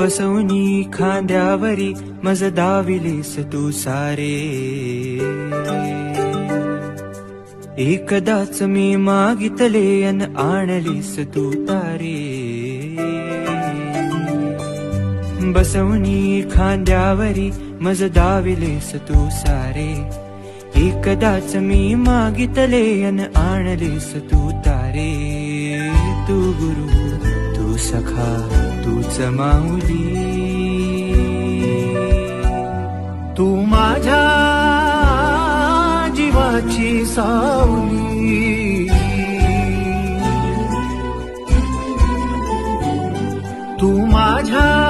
बसवनी खांद्यावरी मज दाविलेस तू सारे. एकदाच मी मागितले अन आणलीस तू तारे. बसवनी खांद्यावरी मज दाविलेस तू सारे. एकदाच मी मागितले अन आणलीस तू तारे. तू गुरु तू सखा तूच माऊली. तू माझ्या जीवाची सावली. तू माझ्या